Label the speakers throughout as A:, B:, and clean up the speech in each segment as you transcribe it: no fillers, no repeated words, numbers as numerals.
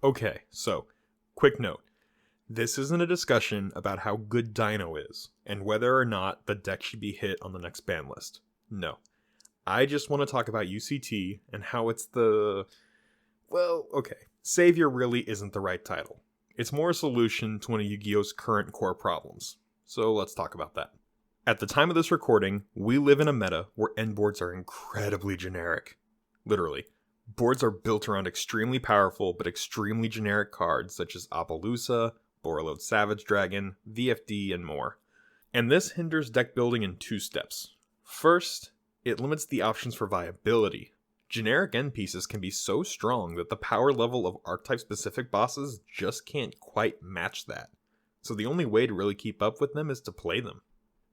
A: Okay, so, quick note. This isn't a discussion about how good Dino is, and whether or not the deck should be hit on the next ban list. No. I just want to talk about UCT and how it's well, okay. Savior really isn't the right title. It's more a solution to one of Yu-Gi-Oh's current core problems. So let's talk about that. At the time of this recording, we live in a meta where end boards are incredibly generic. Literally. Boards are built around extremely powerful but extremely generic cards such as Appaloosa, Borreload Savage Dragon, VFD, and more. And this hinders deck building in two steps. First, it limits the options for viability. Generic end pieces can be so strong that the power level of archetype-specific bosses just can't quite match that. So the only way to really keep up with them is to play them.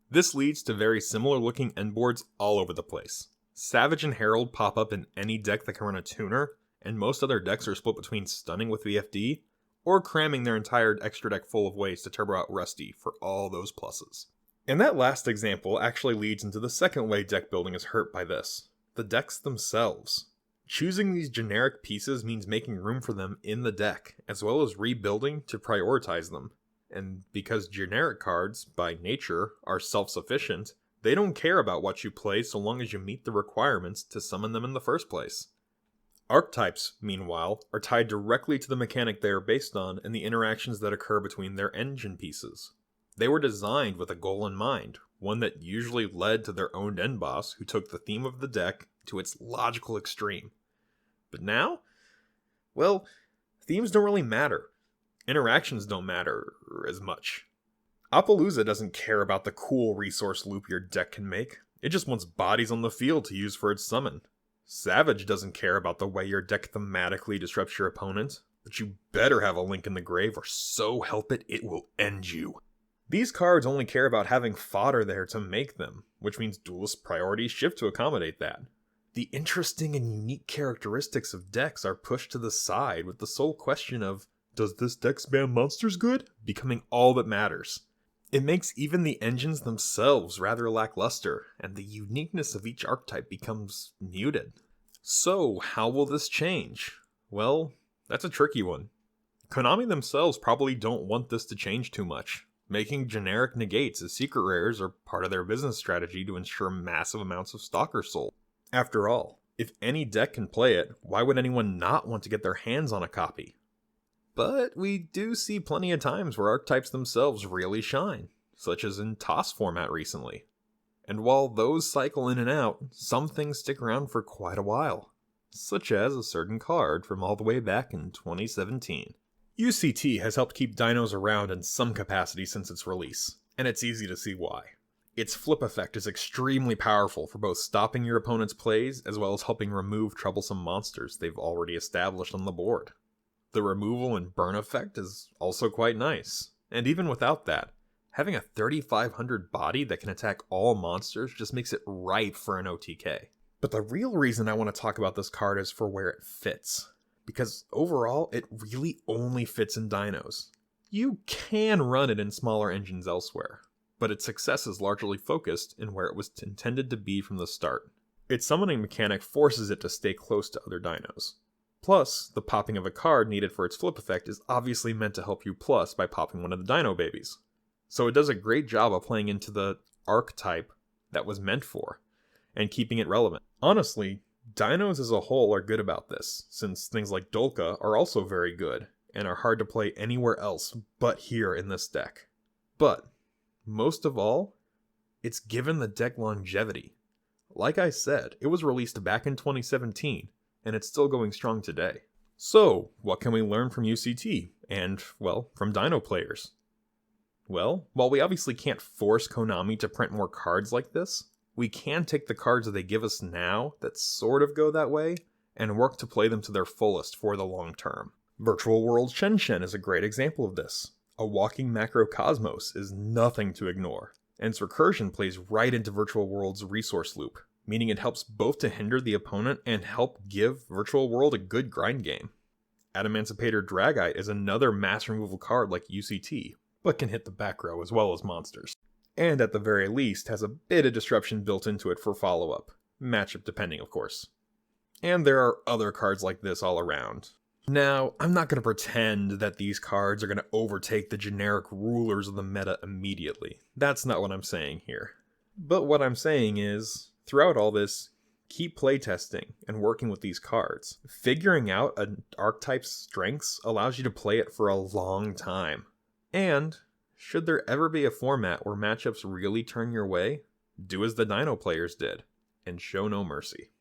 A: This leads to very similar looking end boards all over the place. Savage and Herald pop up in any deck that can run a tuner, and most other decks are split between stunning with VFD, or cramming their entire extra deck full of ways to turbo out Rusty for all those pluses. And that last example actually leads into the second way deck building is hurt by this. The decks themselves. Choosing these generic pieces means making room for them in the deck, as well as rebuilding to prioritize them. And because generic cards, by nature, are self-sufficient, they don't care about what you play so long as you meet the requirements to summon them in the first place. Archetypes, meanwhile, are tied directly to the mechanic they are based on and the interactions that occur between their engine pieces. They were designed with a goal in mind, one that usually led to their own end boss who took the theme of the deck to its logical extreme. But now? Well, themes don't really matter. Interactions don't matter as much. Appaloosa doesn't care about the cool resource loop your deck can make. It just wants bodies on the field to use for its summon. Savage doesn't care about the way your deck thematically disrupts your opponent, but you better have a link in the grave or so help it, it will end you. These cards only care about having fodder there to make them, which means duelist priorities shift to accommodate that. The interesting and unique characteristics of decks are pushed to the side with the sole question of, does this deck spam monsters good? Becoming all that matters. It makes even the engines themselves rather lackluster, and the uniqueness of each archetype becomes muted. So, how will this change? Well, that's a tricky one. Konami themselves probably don't want this to change too much. Making generic negates as secret rares are part of their business strategy to ensure massive amounts of stock are sold. After all, if any deck can play it, why would anyone not want to get their hands on a copy? But we do see plenty of times where archetypes themselves really shine, such as in TOS format recently. And while those cycle in and out, some things stick around for quite a while, such as a certain card from all the way back in 2017. UCT has helped keep dinos around in some capacity since its release, and it's easy to see why. Its flip effect is extremely powerful for both stopping your opponent's plays as well as helping remove troublesome monsters they've already established on the board. The removal and burn effect is also quite nice, and even without that, having a 3500 body that can attack all monsters just makes it ripe for an OTK. But the real reason I want to talk about this card is for where it fits. Because overall, it really only fits in dinos. You can run it in smaller engines elsewhere, but its success is largely focused in where it was intended to be from the start. Its summoning mechanic forces it to stay close to other dinos. Plus, the popping of a card needed for its flip effect is obviously meant to help you plus by popping one of the dino babies. So it does a great job of playing into the archetype that was meant for, and keeping it relevant. Honestly, dinos as a whole are good about this, since things like Dolka are also very good, and are hard to play anywhere else but here in this deck. But, most of all, it's given the deck longevity. Like I said, it was released back in 2017, and it's still going strong today. So, what can we learn from UCT, and, well, from dino players? Well, while we obviously can't force Konami to print more cards like this, we can take the cards that they give us now that sort of go that way, and work to play them to their fullest for the long term. Virtual World Shen Shen is a great example of this. A walking macrocosmos is nothing to ignore, and its recursion plays right into Virtual World's resource loop, meaning it helps both to hinder the opponent and help give Virtual World a good grind game. Adamancipator Dragite is another mass removal card like UCT, but can hit the back row as well as monsters. And at the very least has a bit of disruption built into it for follow-up, matchup depending of course. And there are other cards like this all around. Now, I'm not going to pretend that these cards are going to overtake the generic rulers of the meta immediately. That's not what I'm saying here. But what I'm saying is, throughout all this, keep playtesting and working with these cards. Figuring out an archetype's strengths allows you to play it for a long time. And, should there ever be a format where matchups really turn your way, do as the Dino players did, and show no mercy.